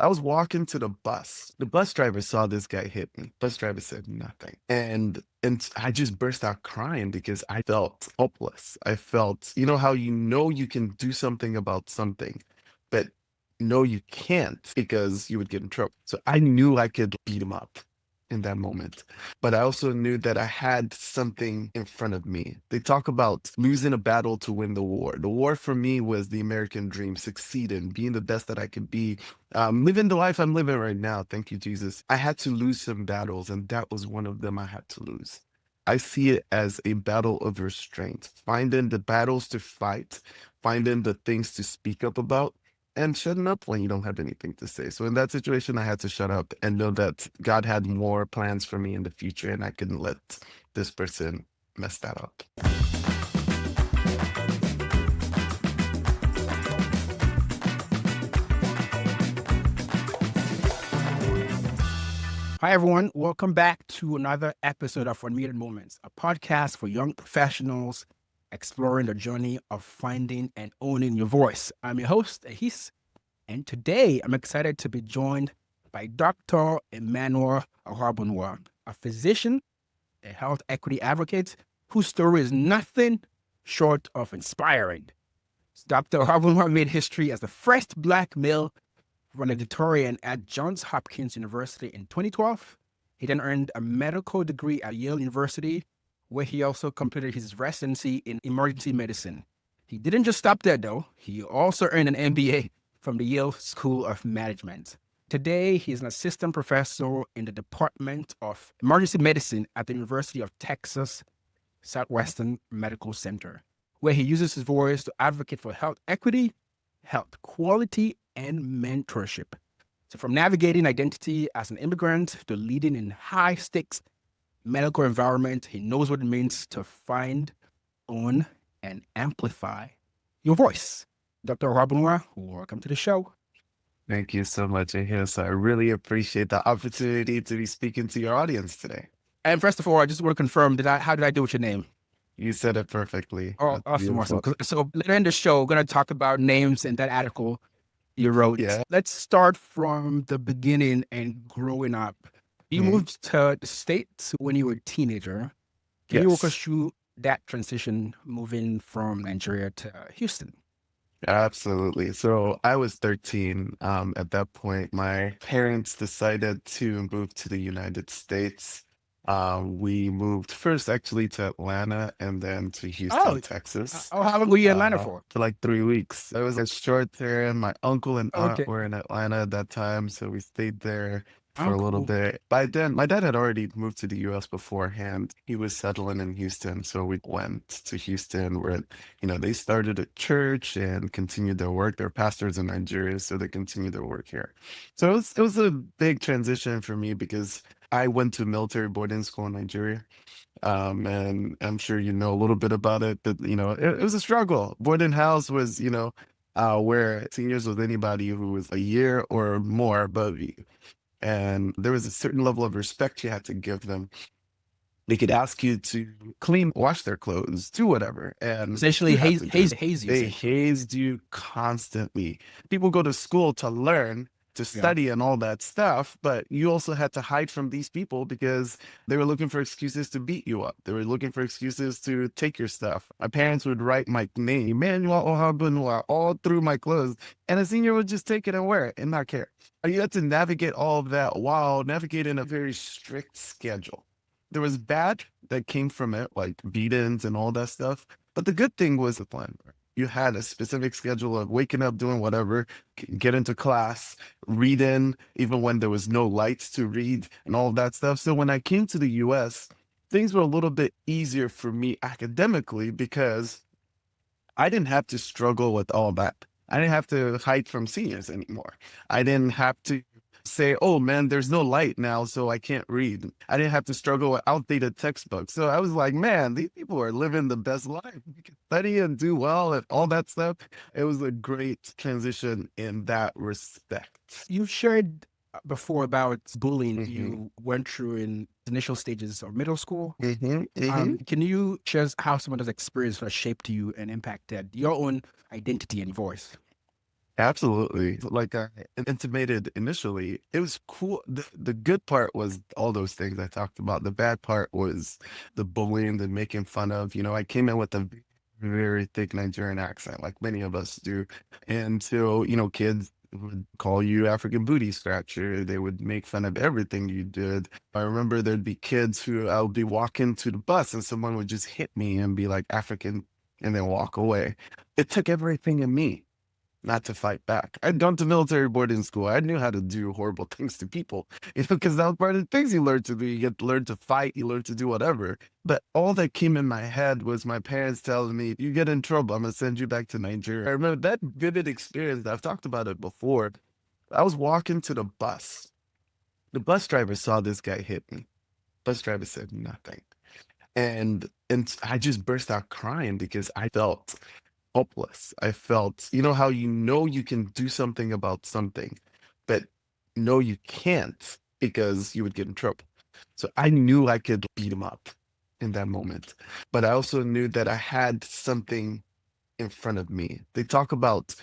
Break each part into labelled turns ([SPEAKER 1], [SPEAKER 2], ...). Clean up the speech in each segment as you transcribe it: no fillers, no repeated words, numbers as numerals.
[SPEAKER 1] I was walking to the bus. The bus driver saw this guy hit me. Bus driver said nothing. And I just burst out crying because I felt hopeless. I felt, you know how you know you can do something about something, but no, you can't because you would get in trouble. So I knew I could beat him up in that moment. But I also knew that I had something in front of me. They talk about losing a battle to win the war. The war for me was the American dream, succeeding, being the best that I could be, living the life I'm living right now. Thank you, Jesus. I had to lose some battles, and that was one of them I had to lose. I see it as a battle of restraint, finding the battles to fight, finding the things to speak up about, and shutting up when you don't have anything to say. So in that situation, I had to shut up and know that God had more plans for me in the future, and I couldn't let this person mess that up.
[SPEAKER 2] Hi, everyone. Welcome back to another episode of Unmuted Moments, a podcast for young professionals exploring the journey of finding and owning your voice. I'm your host, Ahis, and today I'm excited to be joined by Dr. Emmanuel Ohuabunwa, a physician, a health equity advocate whose story is nothing short of inspiring. Dr. Ohuabunwa made history as the first Black male valedictorian at Johns Hopkins University in 2012. He then earned a medical degree at Yale University, where he also completed his residency in emergency medicine. He didn't just stop there, though. He also earned an MBA from the Yale School of Management. Today, he is an assistant professor in the Department of Emergency Medicine at the University of Texas Southwestern Medical Center, where he uses his voice to advocate for health equity, health quality, and mentorship. So from navigating identity as an immigrant to leading in high stakes medical environment, he knows what it means to find, own, and amplify your voice. Dr. Ohuabunwa, welcome to the show.
[SPEAKER 1] Thank you so much, Ahis. I really appreciate the opportunity to be speaking to your audience today.
[SPEAKER 2] And first of all, I just want to confirm, how did I do with your name?
[SPEAKER 1] You said it perfectly.
[SPEAKER 2] Oh,
[SPEAKER 1] That's
[SPEAKER 2] awesome.
[SPEAKER 1] beautiful.
[SPEAKER 2] So later in the show, we're going to talk about names and that article you wrote.
[SPEAKER 1] Yeah.
[SPEAKER 2] Let's start from the beginning and growing up. You moved to the States when you were a teenager. Can you walk us
[SPEAKER 1] Yes.
[SPEAKER 2] through that transition moving from Nigeria to Houston?
[SPEAKER 1] Absolutely. So I was 13. At that point, my parents decided to move to the United States. We moved first actually to Atlanta and then to Houston,
[SPEAKER 2] Oh,
[SPEAKER 1] Texas,
[SPEAKER 2] how long were you in Atlanta for?
[SPEAKER 1] for like 3 weeks. It was a short term. My uncle and aunt
[SPEAKER 2] Okay.
[SPEAKER 1] were in Atlanta at that time, so we stayed there
[SPEAKER 2] Oh,
[SPEAKER 1] for a little
[SPEAKER 2] cool.
[SPEAKER 1] bit. By then, my dad had already moved to the US beforehand. He was settling in Houston, so we went to Houston where, they started a church and continued their work. They're pastors in Nigeria, so they continued their work here. So it was a big transition for me because I went to military boarding school in Nigeria. And I'm sure you know a little bit about it, but it was a struggle. Boarding house was, where seniors was anybody who was a year or more above you. And there was a certain level of respect you had to give them. They could ask you to clean, wash their clothes, do whatever. And
[SPEAKER 2] Essentially,
[SPEAKER 1] you had to do it.
[SPEAKER 2] haze you.
[SPEAKER 1] They
[SPEAKER 2] Essentially.
[SPEAKER 1] hazed you constantly. People go to school to learn, to
[SPEAKER 2] Yeah.
[SPEAKER 1] study and all that stuff, but you also had to hide from these people because they were looking for excuses to beat you up. They were looking for excuses to take your stuff. My parents would write my name, Emmanuel Ohuabunwa, all through my clothes, and a senior would just take it and wear it and not care. And you had to navigate all of that while navigating a very strict schedule. There was bad that came from it, like beatings and all that stuff. But the good thing was the plan. You had a specific schedule of waking up, doing whatever, get into class, reading, even when there was no lights to read and all of that stuff. So when I came to the US, things were a little bit easier for me academically because I didn't have to struggle with all that. I didn't have to hide from seniors anymore. I didn't have to say, oh man, there's no light now, so I can't read. I didn't have to struggle with outdated textbooks. So I was like, man, these people are living the best life. You can study and do well and all that stuff. It was a great transition in that respect.
[SPEAKER 2] You shared before about bullying
[SPEAKER 1] hmm
[SPEAKER 2] you went through in initial stages of middle school.
[SPEAKER 1] hmm
[SPEAKER 2] Can you share how some of those experiences have shaped you and impacted your own identity and voice?
[SPEAKER 1] Absolutely. Like I intimated initially, it was cool. The good part was all those things I talked about. The bad part was the bullying, the making fun of. I came in with a very thick Nigerian accent, like many of us do. And so, kids would call you African booty scratcher. They would make fun of everything you did. I remember there'd be kids who I would be walking to the bus and someone would just hit me and be like African and then walk away. It took everything in me not to fight back. I'd gone to military boarding school. I knew how to do horrible things to people, because that was part of the things you learn to do. You get to learn to fight, you learn to do whatever. But all that came in my head was my parents telling me, if you get in trouble, I'm going to send you back to Nigeria. I remember that vivid experience. I've talked about it before. I was walking to the bus. The bus driver saw this guy hit me. Bus driver said nothing. And I just burst out crying because I felt hopeless. I felt, how you can do something about something, but no, you can't because you would get in trouble. So I knew I could beat him up in that moment, but I also knew that I had something in front of me. They talk about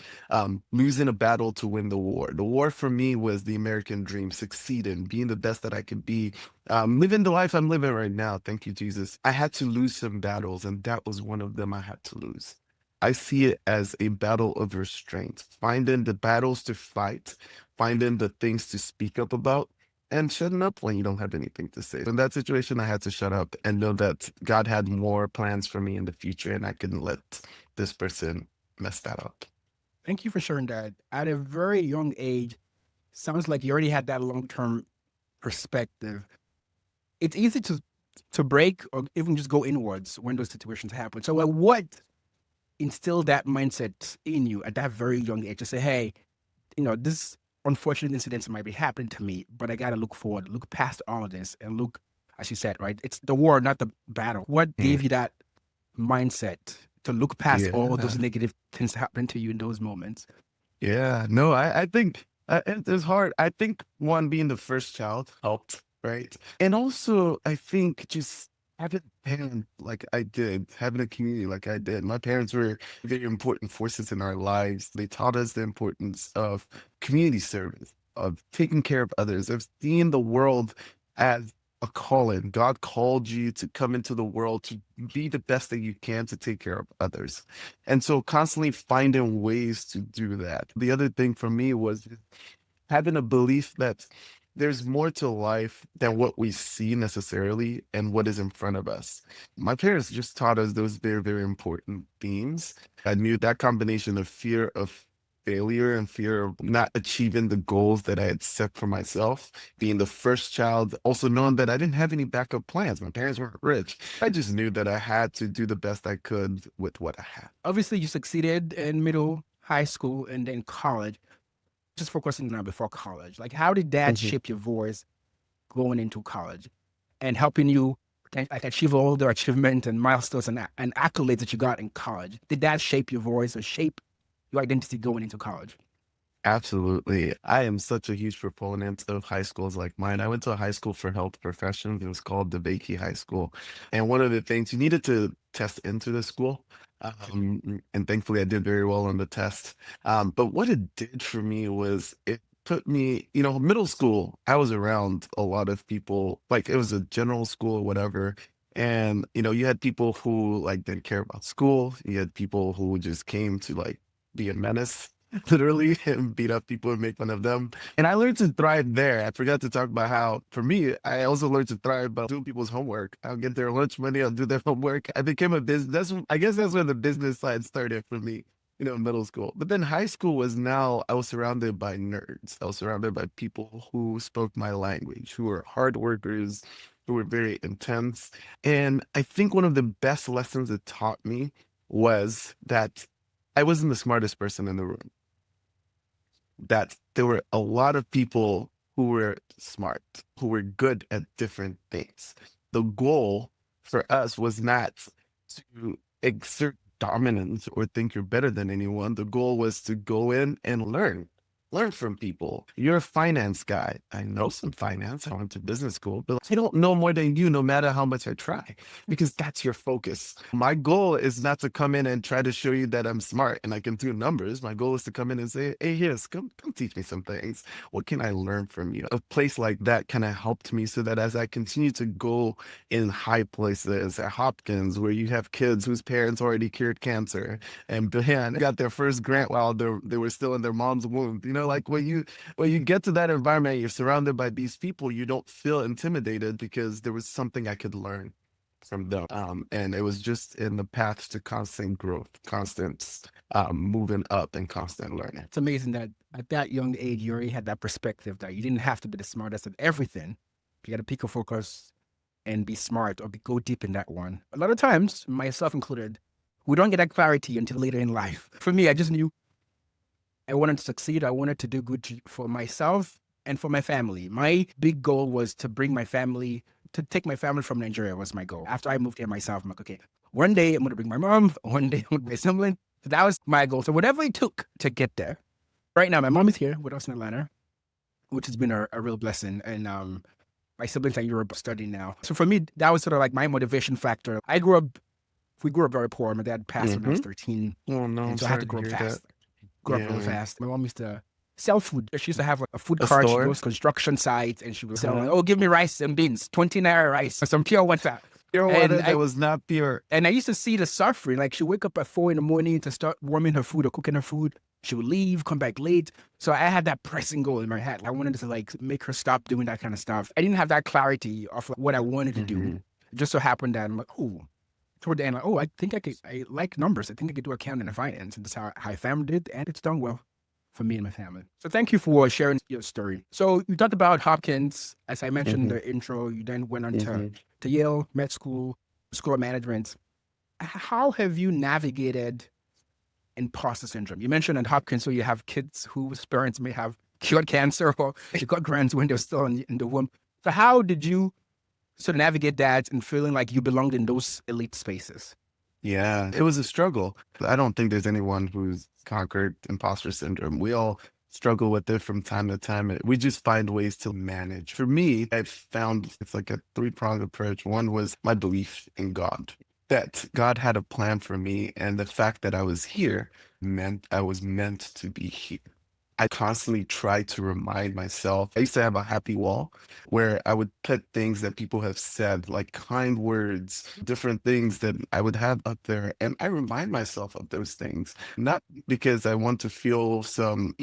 [SPEAKER 1] losing a battle to win the war. The war for me was the American dream, succeeding, being the best that I could be, living the life I'm living right now. Thank you, Jesus. I had to lose some battles, and that was one of them I had to lose. I see it as a battle of restraint, finding the battles to fight, finding the things to speak up about, and shutting up when you don't have anything to say. In that situation, I had to shut up and know that God had more plans for me in the future, and I couldn't let this person mess that up.
[SPEAKER 2] Thank you for sharing that. At a very young age, sounds like you already had that long-term perspective. It's easy to break or even just go inwards when those situations happen. So, what instilled that mindset in you at that very young age to say, "Hey, this unfortunate incidents might be happening to me, but I got to look forward, look past all of this, and look," as you said, right? It's the war, not the battle. What
[SPEAKER 1] Mm.
[SPEAKER 2] gave you that mindset to look past all
[SPEAKER 1] Yeah.
[SPEAKER 2] those negative things happening to you in those moments?
[SPEAKER 1] Yeah. No, I think it's hard. I think one, being the first child helped, right? And also, I think just having parents like I did, having a community like I did. My parents were very important forces in our lives. They taught us the importance of community service, of taking care of others, of seeing the world as a calling. God called you to come into the world to be the best that you can to take care of others. And so constantly finding ways to do that. The other thing for me was having a belief that there's more to life than what we see necessarily and what is in front of us. My parents just taught us those very, very important themes. I knew that combination of fear of failure and fear of not achieving the goals that I had set for myself, being the first child, also knowing that I didn't have any backup plans. My parents weren't rich. I just knew that I had to do the best I could with what I had.
[SPEAKER 2] Obviously, you succeeded in middle, high school, and then college. Just focusing now before college, like how did that
[SPEAKER 1] Mhm.
[SPEAKER 2] shape your voice going into college and helping you like achieve all the achievements and milestones and accolades that you got in college? Did that shape your voice or shape your identity going into college?
[SPEAKER 1] Absolutely. I am such a huge proponent of high schools like mine. I went to a high school for health professions. It was called DeBakey High School. And one of the things you needed to test into the school. And thankfully I did very well on the test. But what it did for me was it put me, middle school, I was around a lot of people, like it was a general school or whatever. And, you had people who like didn't care about school. You had people who just came to like be a menace literally and beat up people and make fun of them. And I learned to thrive there. I forgot to talk about how, for me, I also learned to thrive by doing people's homework. I'll get their lunch money, I'll do their homework. I became a business. I guess that's when the business side started for me, middle school. But then high school was now, I was surrounded by nerds. I was surrounded by people who spoke my language, who were hard workers, who were very intense. And I think one of the best lessons it taught me was that I wasn't the smartest person in the room, that there were a lot of people who were smart, who were good at different things. The goal for us was not to exert dominance or think you're better than anyone. The goal was to go in and learn. Learn from people. You're a finance guy. I know some finance. I went to business school, but I don't know more than you no matter how much I try, because that's your focus. My goal is not to come in and try to show you that I'm smart and I can do numbers. My goal is to come in and say, hey, here's, come teach me some things. What can I learn from you? A place like that kind of helped me so that as I continue to go in high places at Hopkins, where you have kids whose parents already cured cancer and man, got their first grant while they were still in their mom's womb. Like when you get to that environment, you're surrounded by these people, you don't feel intimidated because there was something I could learn from them. And it was just in the path to constant growth, constant moving up and constant learning.
[SPEAKER 2] It's amazing that at that young age, you already had that perspective that you didn't have to be the smartest at everything. You got to pick a focus and be smart or go deep in that one. A lot of times, myself included, we don't get that clarity until later in life. For me, I just knew I wanted to succeed. I wanted to do good for myself and for my family. My big goal was to bring my family, to take my family from Nigeria was my goal. After I moved here myself, I'm like, okay, one day I'm going to bring my mom, one day I'm going to bring my sibling. So that was my goal. So whatever it took to get there. Right now, my mom is here with us in Atlanta, which has been a real blessing. And my siblings are in Europe studying now. So for me, that was sort of like my motivation factor. We grew up very poor. My dad passed when I was 13.
[SPEAKER 1] Oh, no.
[SPEAKER 2] And so I had to grow up fast. Grew up really fast. My mom used to sell food. She used to have a food cart. She goes to construction sites and she would sell, oh, give me rice and beans, 20 naira rice, some pure water.
[SPEAKER 1] Pure water that was not pure.
[SPEAKER 2] And I used to see the suffering. Like she'd wake up at 4 a.m. to start warming her food or cooking her food. She would leave, come back late. So I had that pressing goal in my head. I wanted to like make her stop doing that kind of stuff. I didn't have that clarity of what I wanted to do. It just so happened that I'm like, oh, toward the end, like, oh, I think I like numbers. I think I could do accounting and finance. And that's how I found it. And it's done well for me and my family. So thank you for sharing your story. So you talked about Hopkins. As I mentioned in the intro, you then went on to Yale, med school, school of management. How have you navigated imposter syndrome? You mentioned at Hopkins, so you have kids whose parents may have cured cancer or you got grants when they're still in the womb. So how did you sort of navigate that and feeling like you belonged in those elite spaces?
[SPEAKER 1] Yeah, it was a struggle. I don't think there's anyone who's conquered imposter syndrome. We all struggle with it from time to time. We just find ways to manage. For me, I found it's like a three-pronged approach. One was my belief in God, that God had a plan for me. And the fact that I was here meant I was meant to be here. I constantly try to remind myself. I used to have a happy wall where I would put things that people have said, like kind words, different things that I would have up there. And I remind myself of those things, not because I want to feel some,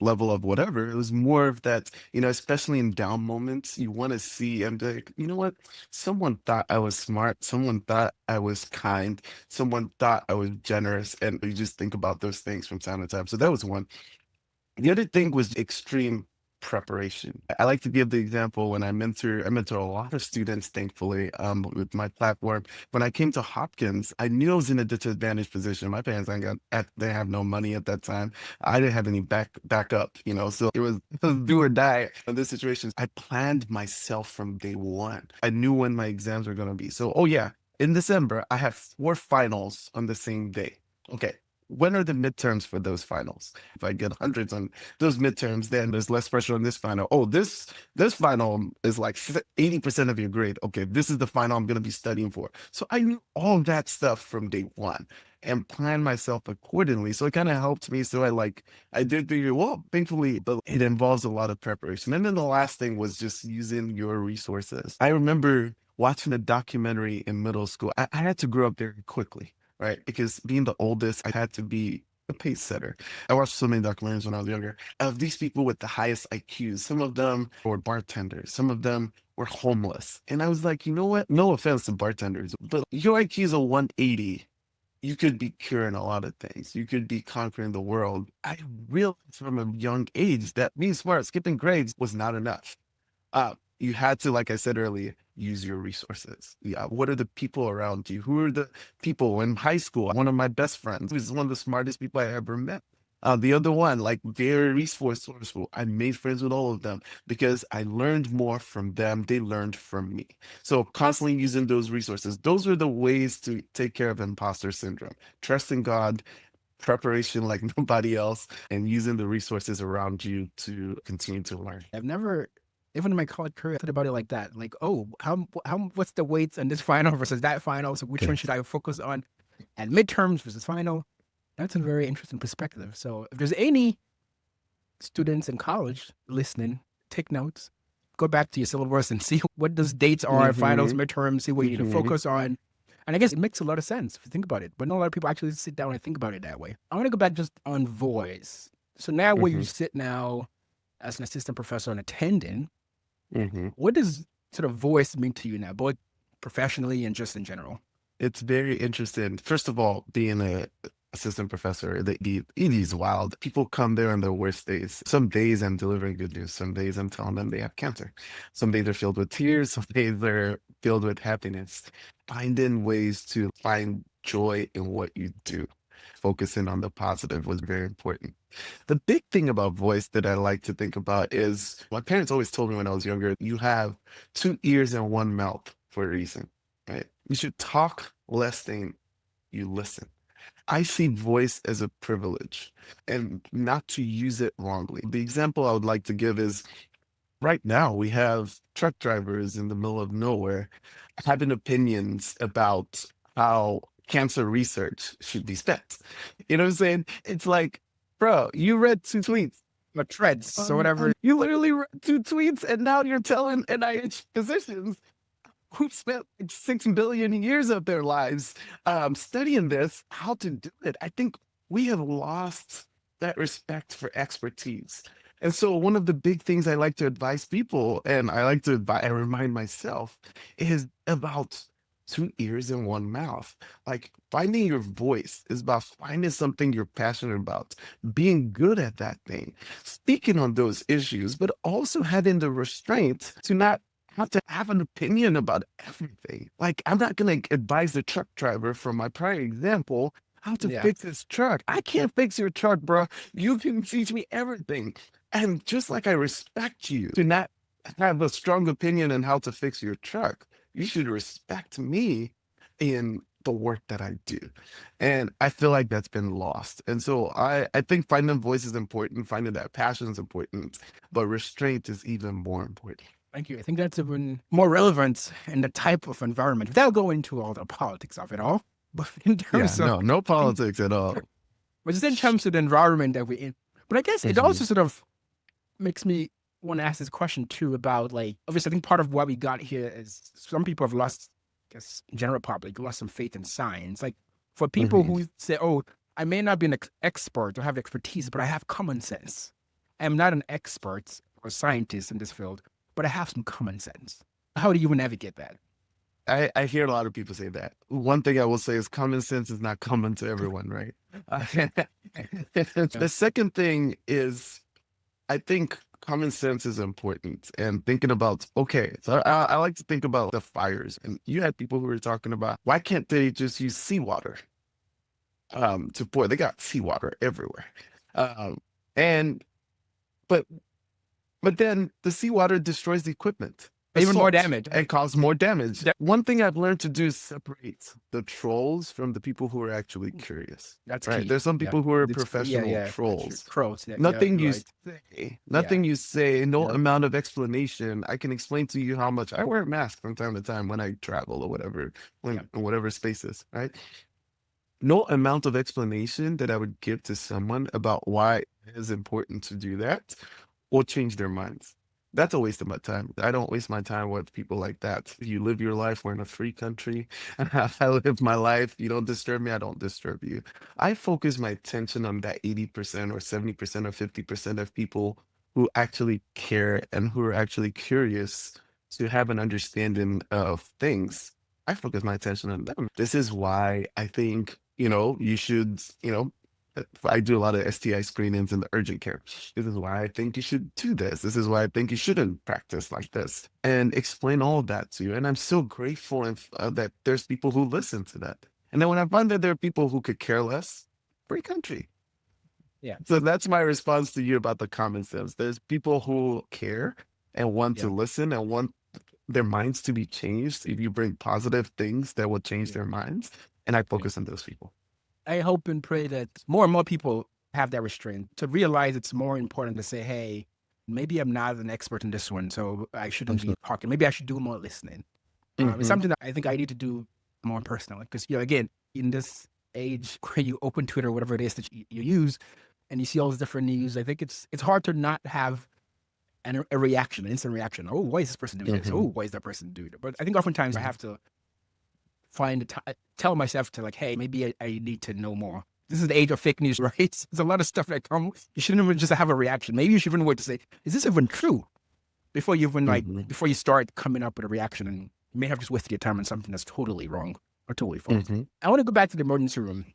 [SPEAKER 1] level of whatever. It was more of that, especially in down moments, you want to see and be like, you know what? Someone thought I was smart. Someone thought I was kind. Someone thought I was generous. And you just think about those things from time to time. So that was one. The other thing was extreme preparation. I like to give the example when I mentor a lot of students, thankfully, with my platform. When I came to Hopkins, I knew I was in a disadvantaged position. My parents they have no money at that time. I didn't have any backup, so it was do or die in this situation. I planned myself from day one. I knew when my exams were going to be. So, in December, I have 4 finals on the same day. Okay. When are the midterms for those finals? If I get hundreds on those midterms, then there's less pressure on this final. Oh, this final is like 80% of your grade. Okay, this is the final I'm going to be studying for. So I knew all that stuff from day one and planned myself accordingly. So it kind of helped me. So I did figure, well, thankfully, but it involves a lot of preparation. And then the last thing was just using your resources. I remember watching a documentary in middle school. I had to grow up very quickly. Right? Because being the oldest, I had to be a pace setter. I watched so many documentaries when I was younger of these people with the highest IQs. Some of them were bartenders. Some of them were homeless. And I was like, you know what? No offense to bartenders, but your IQ is a 180. You could be curing a lot of things. You could be conquering the world. I realized from a young age that being smart, skipping grades was not enough. You had to, like I said earlier, use your resources. Yeah. What are the people around you? Who are the people in high school? One of my best friends was one of the smartest people I ever met. The other one, like very resourceful. I made friends with all of them because I learned more from them. They learned from me. So constantly using those resources. Those are the ways to take care of imposter syndrome. Trust in God, preparation like nobody else, and using the resources around you to continue to learn.
[SPEAKER 2] I've never, even in my college career, thought about it like that. Like, oh, what's the weights on this final versus that final? So which one should I focus on? And midterms versus final. That's a very interesting perspective. So if there's any students in college listening, take notes, go back to your syllabus and see what those dates are, finals, midterms, see what you need to focus on. And I guess it makes a lot of sense if you think about it, but not a lot of people actually sit down and think about it that way. I want to go back just on voice. So now where you sit now as an assistant professor and attending, what does sort of voice mean to you now, both professionally and just in general?
[SPEAKER 1] It's very interesting. First of all, being a assistant professor, it is wild. People come there on their worst days. Some days I'm delivering good news. Some days I'm telling them they have cancer. Some days are filled with tears. Some days they're filled with happiness. Finding ways to find joy in what you do, focusing on the positive was very important. The big thing about voice that I like to think about is my parents always told me when I was younger, you have 2 ears and 1 mouth for a reason, right? You should talk less than you listen. I see voice as a privilege and not to use it wrongly. The example I would like to give is right now we have truck drivers in the middle of nowhere having opinions about how cancer research should be spent. You know what I'm saying? It's like, bro, you read 2 tweets.
[SPEAKER 2] Or threads, so whatever.
[SPEAKER 1] You literally read 2 tweets and now you're telling NIH physicians who've spent like 6 billion years of their lives studying this, how to do it. I think we have lost that respect for expertise. And so one of the big things I like to advise people, and I like to I remind myself, is about 2 ears and 1 mouth. Like finding your voice is about finding something you're passionate about, being good at that thing, speaking on those issues, but also having the restraint to not have to have an opinion about everything. Like, I'm not going to advise the truck driver from my prior example how to fix his truck. I can't fix your truck, bro. You can teach me everything. And just like I respect you to not have a strong opinion on how to fix your truck, you should respect me in the work that I do. And I feel like that's been lost. And so I think finding voice is important, finding that passion is important, but restraint is even more important.
[SPEAKER 2] Thank you. I think that's even more relevant in the type of environment. Without going into all the politics of it all, but in terms of
[SPEAKER 1] no politics at all.
[SPEAKER 2] But just in terms of the environment that we're in. But I guess it also sort of makes me want to ask this question too about, like, obviously I think part of why we got here is some people have lost, I guess, general public, lost some faith in science. Like for people who say, oh, I may not be an expert or have expertise, but I have common sense. I'm not an expert or scientist in this field, but I have some common sense. How do you navigate that?
[SPEAKER 1] I hear a lot of people say that. One thing I will say is common sense is not common to everyone, right? The second thing is, I think common sense is important, and thinking about, okay, so I like to think about the fires, and you had people who were talking about, why can't they just use seawater to pour? They got seawater everywhere. But then the seawater destroys the equipment.
[SPEAKER 2] Even more damage.
[SPEAKER 1] And cause more damage. One thing I've learned to do is separate the trolls from the people who are actually curious.
[SPEAKER 2] That's
[SPEAKER 1] right.
[SPEAKER 2] key.
[SPEAKER 1] There's some people who are professional trolls. Nothing you say, no amount of explanation. I can explain to you how much I wear a mask from time to time when I travel or whatever, in whatever spaces, right? No amount of explanation that I would give to someone about why it is important to do that will change their minds. That's a waste of my time. I don't waste my time with people like that. You live your life. We're in a free country. I live my life. You don't disturb me. I don't disturb you. I focus my attention on that 80% or 70% or 50% of people who actually care and who are actually curious to have an understanding of things. I focus my attention on them. This is why I think, you should, I do a lot of STI screenings in the urgent care. This is why I think you should do this. This is why I think you shouldn't practice like this, and explain all of that to you. And I'm so grateful that there's people who listen to that. And then when I find that there are people who could care less, free country.
[SPEAKER 2] Yeah.
[SPEAKER 1] So that's my response to you about the common sense. There's people who care and want to listen and want their minds to be changed. If you bring positive things that will change their minds, and I focus on those people.
[SPEAKER 2] I hope and pray that more and more people have that restraint to realize it's more important to say, hey, maybe I'm not an expert in this one, so I shouldn't be talking. Maybe I should do more listening. It's something that I think I need to do more personally because, again, in this age where you open Twitter, whatever it is that you use, and you see all this different news, I think it's hard to not have a reaction, an instant reaction. Oh, why is this person doing this? Oh, why is that person doing it? But I think oftentimes I have to tell myself to hey, maybe I need to know more. This is the age of fake news, right? There's a lot of stuff that comes. You shouldn't even just have a reaction. Maybe you should even wait to say, is this even true? Before you even before you start coming up with a reaction, and you may have just wasted your time on something that's totally wrong or totally false. I want to go back to the emergency room.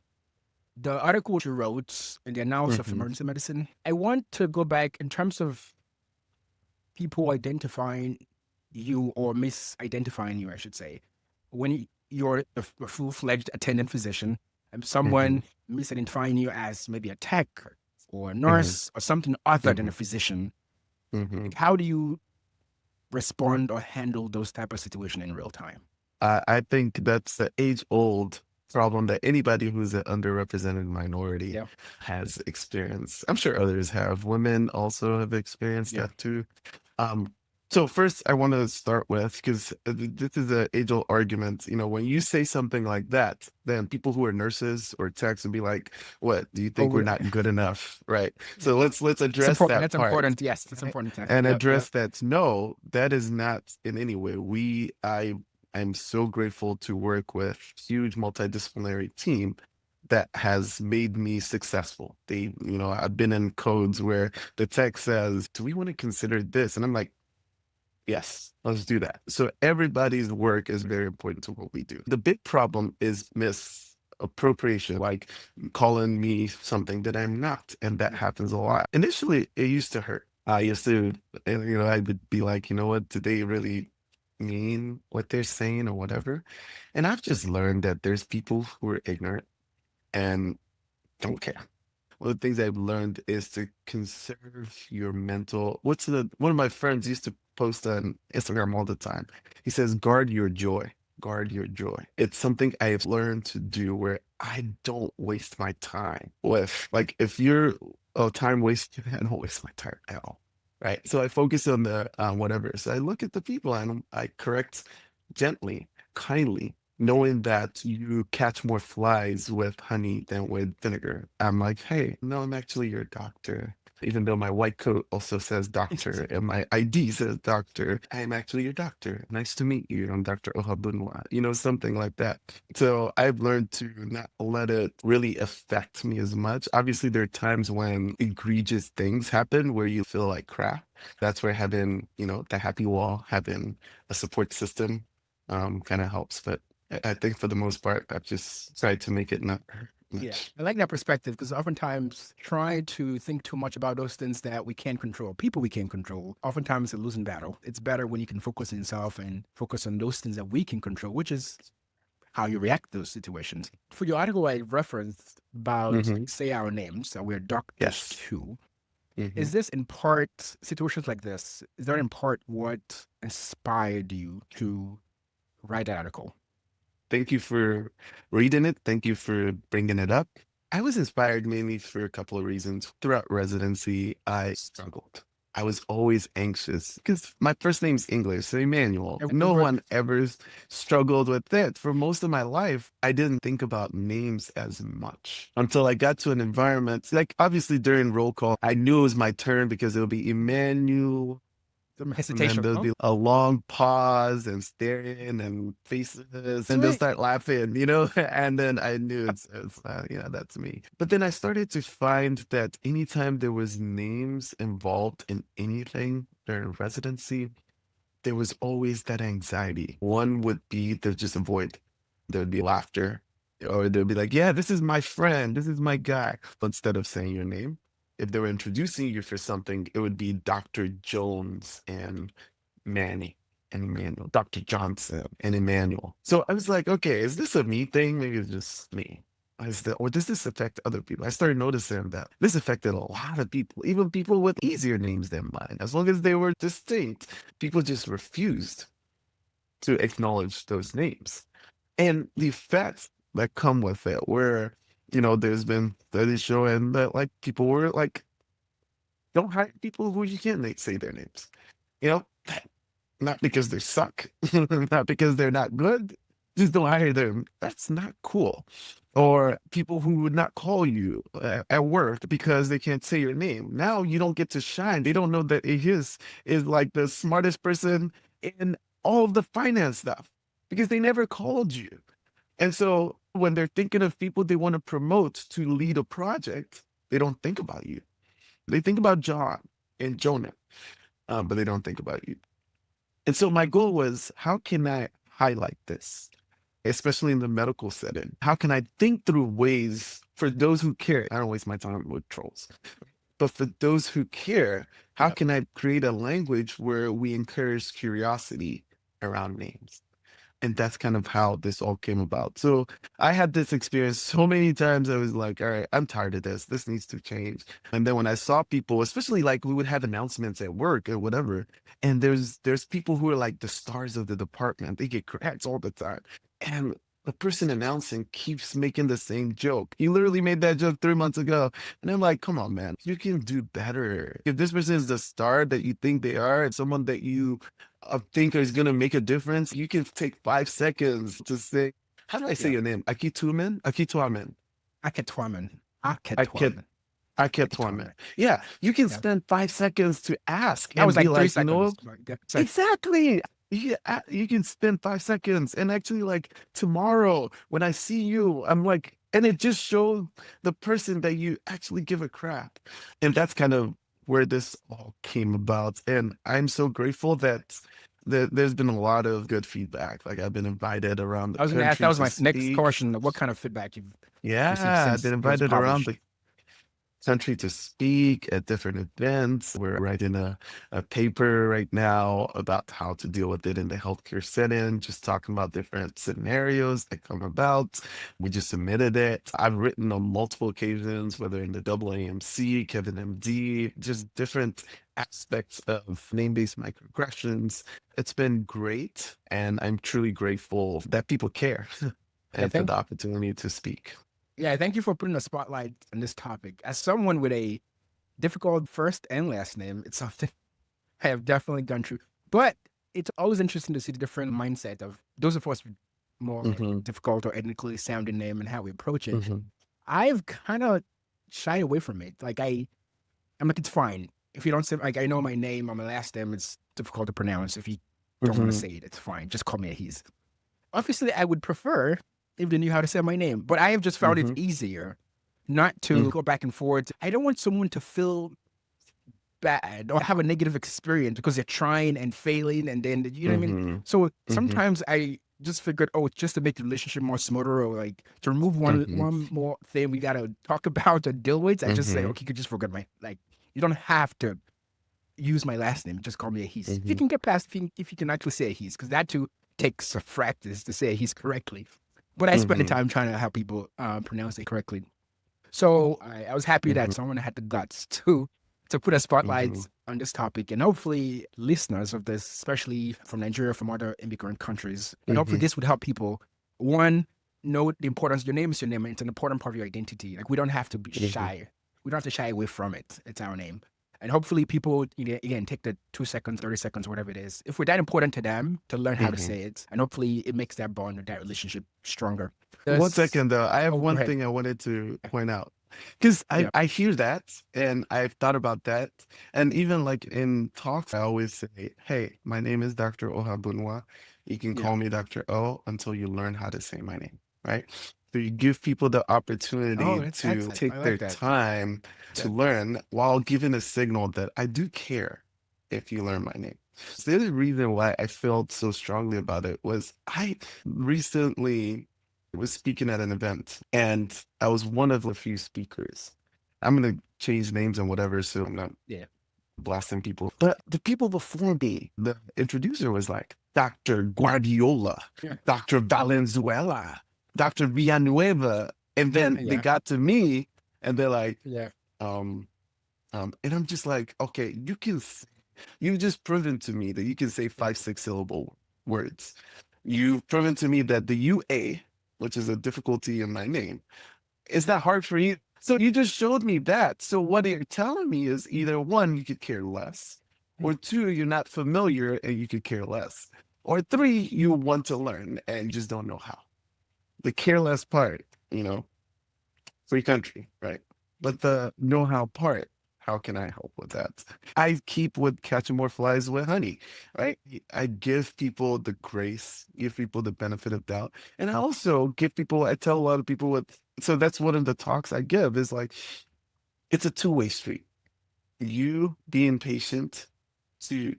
[SPEAKER 2] The article you wrote in the analysis of emergency medicine, I want to go back in terms of people identifying you or misidentifying you, I should say. When you're a full-fledged attendant physician and someone misidentifying you as maybe a tech or a nurse or something other than a physician, how do you respond or handle those type of situations in real time?
[SPEAKER 1] I think that's the age-old problem that anybody who's an underrepresented minority has experienced. I'm sure others have. Women also have experienced that too. So first, I want to start with, because this is an age-old argument, when you say something like that, then people who are nurses or techs would be like, what, do you think we're not good enough? Right. So let's address that
[SPEAKER 2] That's
[SPEAKER 1] part.
[SPEAKER 2] important. Yes, that's important.
[SPEAKER 1] And address that. No, that is not in any way. I'm so grateful to work with a huge multidisciplinary team that has made me successful. I've been in codes where the tech says, do we want to consider this? And I'm like, yes, let's do that. So everybody's work is very important to what we do. The big problem is misappropriation, like calling me something that I'm not. And that happens a lot. Initially, it used to hurt. I would be like, you know what, do they really mean what they're saying or whatever? And I've just learned that there's people who are ignorant and don't care. One of the things I've learned is to conserve your mental. One of my friends used to post on Instagram all the time. He says, guard your joy. Guard your joy. It's something I have learned to do where I don't waste my time with, if you're a time waster, I don't waste my time at all. Right. So I focus on the whatever. So I look at the people and I correct gently, kindly, knowing that you catch more flies with honey than with vinegar. I'm like, hey, no, I'm actually your doctor. Even though my white coat also says doctor and my ID says doctor, I'm actually your doctor. Nice to meet you. I'm Dr. Ohuabunwa, something like that. So I've learned to not let it really affect me as much. Obviously, there are times when egregious things happen where you feel like crap. That's where having, the happy wall, having a support system kind of helps. But I think for the most part, I've just tried to make it not hurt much.
[SPEAKER 2] Yeah, I like that perspective because oftentimes try to think too much about those things that we can't control, people we can't control. Oftentimes it's a losing battle. It's better when you can focus on yourself and focus on those things that we can control, which is how you react to those situations. For your article, I referenced about say our names, that we're doctors too. Is this in part, situations like this, is that in part what inspired you to write that article?
[SPEAKER 1] Thank you for reading it. Thank you for bringing it up. I was inspired mainly for a couple of reasons. Throughout residency, I struggled. I was always anxious because my first name's English, so Emmanuel. No one ever struggled with that. For most of my life, I didn't think about names as much until I got to an environment. Obviously during roll call, I knew it was my turn because it would be Emmanuel.
[SPEAKER 2] Some hesitation.
[SPEAKER 1] And then there'll be a long pause and staring and faces, and they'll start laughing, and then I knew it's that's me. But then I started to find that anytime there was names involved in anything during residency, there was always that anxiety. One would be to just avoid. There would be laughter, or they'd be like, yeah, this is my friend, this is my guy, instead of saying your name. If they were introducing you for something, it would be Dr. Jones and Manny and Emmanuel, Dr. Johnson and Emmanuel. So I was like, okay, is this a me thing? Maybe it's just me. Or does this affect other people? I started noticing that this affected a lot of people, even people with easier names than mine. As long as they were distinct, people just refused to acknowledge those names. And the effects that come with it were there's been studies showing that like people were like, don't hire people who you can't say their names. You know, not because they suck, not because they're not good. Just don't hire them. That's not cool. Or people who would not call you at work because they can't say your name. Now you don't get to shine. They don't know that is like the smartest person in all of the finance stuff because they never called you. And so when they're thinking of people they want to promote to lead a project, they don't think about you. They think about John and Jonah, but they don't think about you. And so my goal was, how can I highlight this, especially in the medical setting? How can I think through ways for those who care? I don't waste my time with trolls, but for those who care, how
[SPEAKER 2] Yep.
[SPEAKER 1] can I create a language where we encourage curiosity around names? And that's kind of how this all came about. So I had this experience so many times. I was like, all right, I'm tired of this. This needs to change. And then when I saw people, especially like we would have announcements at work or whatever, and there's people who are like the stars of the department. They get cracks all the time. And the person announcing keeps making the same joke. You literally made that joke 3 months ago. And I'm like, come on, man, you can do better. If this person is the star that you think they are and someone that you think is going to make a difference, you can take 5 seconds to say, how do I say
[SPEAKER 2] Yeah.
[SPEAKER 1] your name? Akituamen? Akituamen.
[SPEAKER 2] Aketwaman.
[SPEAKER 1] Aket,
[SPEAKER 2] Aketwaman.
[SPEAKER 1] Akituamen.
[SPEAKER 2] Aketwaman.
[SPEAKER 1] Yeah, you can
[SPEAKER 2] Yeah.
[SPEAKER 1] spend 5 seconds to ask
[SPEAKER 2] That was
[SPEAKER 1] and be
[SPEAKER 2] like three
[SPEAKER 1] like,
[SPEAKER 2] seconds. Like, yeah, so-
[SPEAKER 1] exactly. You can spend 5 seconds and actually like tomorrow when I see you, I'm like, and it just shows the person that you actually give a crap. And that's kind of where this all came about. And I'm so grateful that there's been a lot of good feedback. Like I've been invited around the
[SPEAKER 2] I was going to ask, that
[SPEAKER 1] country
[SPEAKER 2] was
[SPEAKER 1] to
[SPEAKER 2] my next
[SPEAKER 1] speak.
[SPEAKER 2] question. What kind of feedback you've received
[SPEAKER 1] Yeah, I've
[SPEAKER 2] since
[SPEAKER 1] been
[SPEAKER 2] it was
[SPEAKER 1] invited around
[SPEAKER 2] published?
[SPEAKER 1] the country to speak at different events. We're writing a paper right now about how to deal with it in the healthcare setting, just talking about different scenarios that come about. We just submitted it. I've written on multiple occasions, whether in the AAMC, Kevin MD, just different aspects of name-based microaggressions. It's been great, and I'm truly grateful that people care
[SPEAKER 2] Yeah,
[SPEAKER 1] and for the opportunity to speak.
[SPEAKER 2] yeah, thank you for putting a spotlight on this topic. As someone with a difficult first and last name, it's something I have definitely gone through. But it's always interesting to see the different mindset of those of us with more
[SPEAKER 1] Hmm.
[SPEAKER 2] difficult or ethnically sounding name and how we approach it.
[SPEAKER 1] Hmm.
[SPEAKER 2] I've kind of shied away from it. Like I'm like, it's fine. If you don't say, like, I know my name or my last name, it's difficult to pronounce. If you don't want to
[SPEAKER 1] Hmm.
[SPEAKER 2] say it, it's fine. Just call me a he's. Obviously, I would prefer if they knew how to say my name, but I have just found it
[SPEAKER 1] Hmm.
[SPEAKER 2] easier not to go back and forth. I don't want someone to feel bad or have a negative experience because they're trying and failing, and then you know what I mean.
[SPEAKER 1] Hmm.
[SPEAKER 2] So
[SPEAKER 1] Hmm.
[SPEAKER 2] sometimes I just figured, oh, it's just to make the relationship more smoother, or like to remove
[SPEAKER 1] Hmm.
[SPEAKER 2] one more thing we gotta talk about or deal with. I just say,
[SPEAKER 1] Hmm.
[SPEAKER 2] okay, you could just forget my like. You don't have to use my last name. Just call me a he's. If you
[SPEAKER 1] Hmm.
[SPEAKER 2] can get past, if you can actually say a he's, because that too takes a practice to say a he's correctly. But I spend the
[SPEAKER 1] Hmm.
[SPEAKER 2] time trying to help people pronounce it correctly. So I was happy that
[SPEAKER 1] Hmm.
[SPEAKER 2] someone had the guts to put a spotlight
[SPEAKER 1] Hmm.
[SPEAKER 2] on this topic, and hopefully listeners of this, especially from Nigeria, from other immigrant countries, and hopefully
[SPEAKER 1] Hmm.
[SPEAKER 2] this would help people. One, know the importance. Your name is your name. It's an important part of your identity. Like we don't have to be
[SPEAKER 1] Hmm.
[SPEAKER 2] shy. We don't have to shy away from it. It's our name. And hopefully people, again, take the 2 seconds, 30 seconds, whatever it is. If we're that important to them to learn how to
[SPEAKER 1] Hmm.
[SPEAKER 2] say it, and hopefully it makes that bond or that relationship stronger.
[SPEAKER 1] 1
[SPEAKER 2] This,
[SPEAKER 1] second though, I have
[SPEAKER 2] oh, go
[SPEAKER 1] one
[SPEAKER 2] ahead.
[SPEAKER 1] thing I wanted to point out because
[SPEAKER 2] Yeah.
[SPEAKER 1] I hear that and I've thought about that, and even like in talks, I always say, "Hey, my name is Dr. Ohuabunwa. You can
[SPEAKER 2] Yeah.
[SPEAKER 1] call me Dr. O until you learn how to say my name." Right? So you give people the
[SPEAKER 2] Oh,
[SPEAKER 1] opportunity
[SPEAKER 2] that's
[SPEAKER 1] to
[SPEAKER 2] excellent.
[SPEAKER 1] take
[SPEAKER 2] I
[SPEAKER 1] their
[SPEAKER 2] like that.
[SPEAKER 1] time to
[SPEAKER 2] Yeah.
[SPEAKER 1] learn while giving a signal that I do care if you learn my name. So the other reason why I felt so strongly about it was I recently was speaking at an event and I was one of a few speakers. I'm going to change names and whatever, so I'm not
[SPEAKER 2] Yeah.
[SPEAKER 1] blasting people. But the people before me, the introducer was like, Dr. Guardiola,
[SPEAKER 2] Yeah.
[SPEAKER 1] Dr. Valenzuela, Dr. Villanueva. And then they
[SPEAKER 2] Yeah.
[SPEAKER 1] got to me and they're like,
[SPEAKER 2] Yeah.
[SPEAKER 1] um, and I'm just like, okay, you've just proven to me that you can say
[SPEAKER 2] Yeah.
[SPEAKER 1] 5, 6 syllable words. You've proven to me that the UA, which is a difficulty in my name, Is that hard for you? So you just showed me that. So what you're telling me is either one, you could care less, or two, you're not familiar and you could care less, or three, you want to learn and you just don't know how. The careless part, free country, right? But the know-how part, how can I help with that? I keep with catching more flies with honey, right? I give people the grace, give people the benefit of doubt. And I also give people, I tell a lot of people so that's one of the talks I give is like, it's a two-way street. You being patient to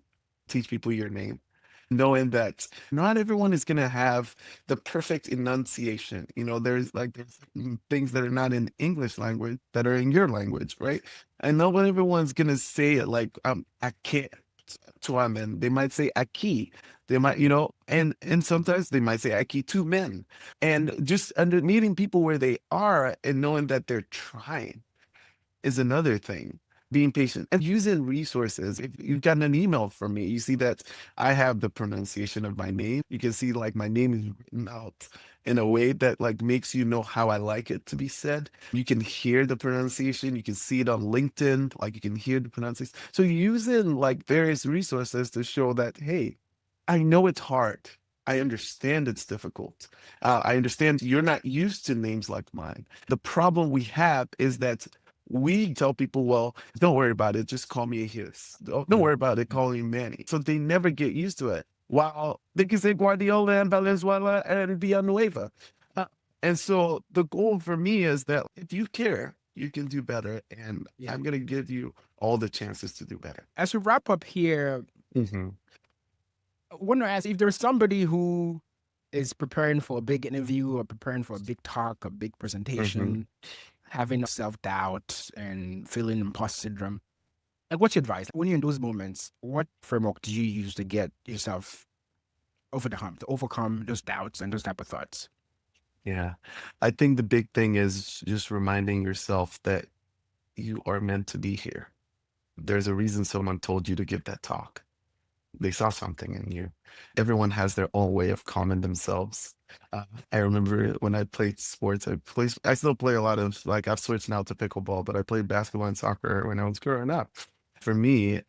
[SPEAKER 1] teach people your name, knowing that not everyone is going to have the perfect enunciation. There's things that are not in English language that are in your language, right? And not everyone's going to say it like I can't to women. They might say aki. They might, and sometimes they might say aki to men. And just meeting people where they are and knowing that they're trying is another thing. Being patient and using resources. If you've gotten an email from me, you see that I have the pronunciation of my name. You can see like my name is written out in a way that like makes you know how I like it to be said. You can hear the pronunciation. You can see it on LinkedIn. Like you can hear the pronunciation. So using like various resources to show that, hey, I know it's hard. I understand it's difficult. I understand you're not used to names like mine. The problem we have is that we tell people, well, don't worry about it. Just call me a his. Don't worry about it. Call me Manny. So they never get used to it. While they can say Guardiola and Valenzuela and Villanueva. And so the goal for me is that if you care, you can do better. And I'm going to give you all the chances to do better.
[SPEAKER 2] As we wrap up here, I want to ask if there's somebody who is preparing for a big interview or preparing for a big talk, a big presentation, having self-doubt and feeling imposter syndrome. Like, what's your advice? When you're in those moments, what framework do you use to get yourself over the hump, to overcome those doubts and those type of thoughts?
[SPEAKER 1] Yeah. I think the big thing is just reminding yourself that you are meant to be here. There's a reason someone told you to give that talk. They saw something in you. Everyone has their own way of calming themselves. I remember when I played sports, I still play a lot of, like, I've switched now to pickleball, but I played basketball and soccer when I was growing up. For me,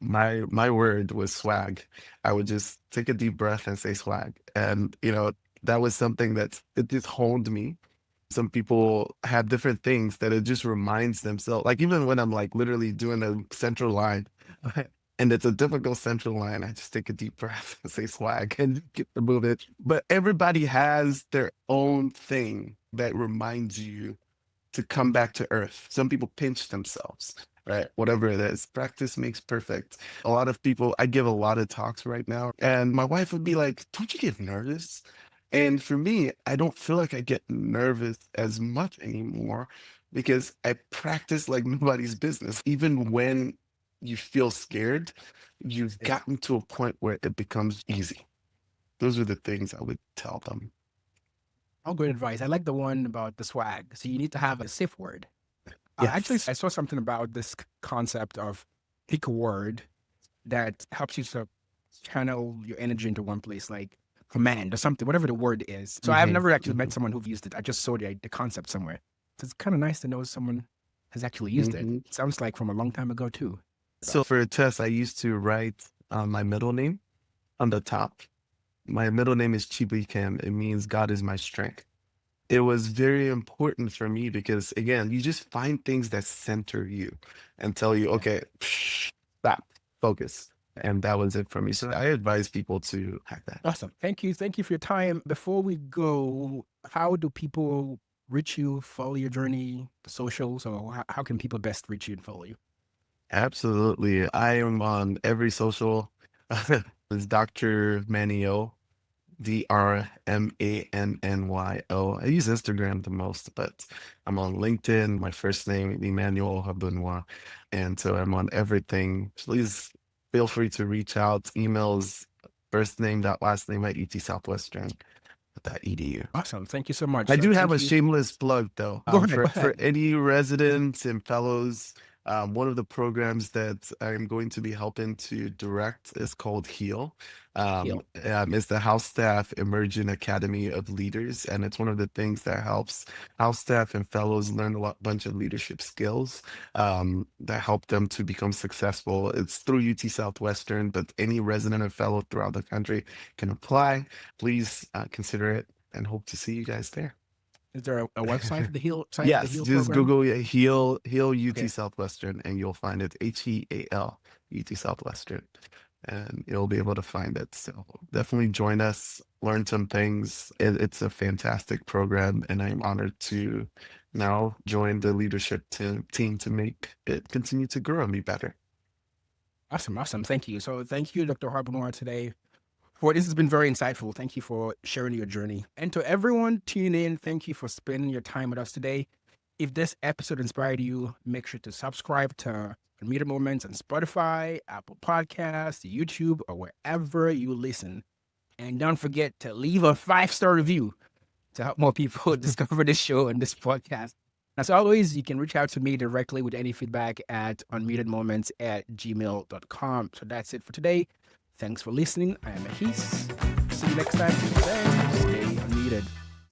[SPEAKER 1] my word was swag. I would just take a deep breath and say swag. And, that was something that it just honed me. Some people have different things that it just reminds themselves. Like even when I'm like literally doing a central line and it's a difficult central line, I just take a deep breath and say swag and get the move it. But everybody has their own thing that reminds you to come back to earth. Some people pinch themselves, right? Whatever it is, practice makes perfect. A lot of people, I give a lot of talks right now, and my wife would be like, don't you get nervous? And for me, I don't feel like I get nervous as much anymore because I practice like nobody's business. Even when you feel scared, you've gotten to a point where it becomes easy. Those are the things I would tell them.
[SPEAKER 2] Oh, good advice. I like the one about the swag. So you need to have a safe word.
[SPEAKER 1] Yes.
[SPEAKER 2] Actually, I saw something about this concept of pick a word that helps you to channel your energy into one place, like command or something, whatever the word is. So I've never actually met someone who've used it. I just saw the concept somewhere. So it's kind of nice to know someone has actually used it. Sounds like from a long time ago too.
[SPEAKER 1] So for a test, I used to write my middle name on the top. My middle name is Chibuikem. It means God is my strength. It was very important for me because, again, you just find things that center you and tell you, okay, stop, focus. And that was it for me. So I advise people to have that.
[SPEAKER 2] Awesome. Thank you. Thank you for your time. Before we go, how do people reach you, follow your journey, the socials, or how can people best reach you and follow you?
[SPEAKER 1] Absolutely. I am on every social. It's Dr. Manio, DRMANNYO. I use Instagram the most, but I'm on LinkedIn. My first name, Emmanuel Ohuabunwa. And so I'm on everything. Please feel free to reach out. Emails, first name, last name at UT Southwestern. .edu.
[SPEAKER 2] Awesome. Thank you so much.
[SPEAKER 1] I do have a shameless plug though.
[SPEAKER 2] Go ahead.
[SPEAKER 1] For any residents and fellows One of the programs that I'm going to be helping to direct is called Heal. It's the House Staff Emerging Academy of Leaders, and it's one of the things that helps house staff and fellows learn bunch of leadership skills that help them to become successful. It's through UT Southwestern, but any resident or fellow throughout the country can apply. Please consider it, and hope to see you guys there.
[SPEAKER 2] Is there a website for the Heal site?
[SPEAKER 1] Yes,
[SPEAKER 2] the Heal
[SPEAKER 1] just
[SPEAKER 2] program?
[SPEAKER 1] Google Heal UT
[SPEAKER 2] Okay.
[SPEAKER 1] Southwestern, and you'll find it. HEAL UT Southwestern, and you'll be able to find it. So definitely join us, learn some things. It's a fantastic program, and I'm honored to now join the leadership team to make it continue to grow and be better.
[SPEAKER 2] Awesome. Thank you. So thank you, Dr. Ohuabunwa, today. This has been very insightful. Thank you for sharing your journey. And to everyone tuning in, thank you for spending your time with us today. If this episode inspired you, make sure to subscribe to Unmuted Moments on Spotify, Apple Podcasts, YouTube, or wherever you listen. And don't forget to leave a 5-star review to help more people discover this show and this podcast. As always, you can reach out to me directly with any feedback at unmutedmoments@gmail.com. So that's it for today. Thanks for listening. I am Ahis. See you next time. Stay unmuted.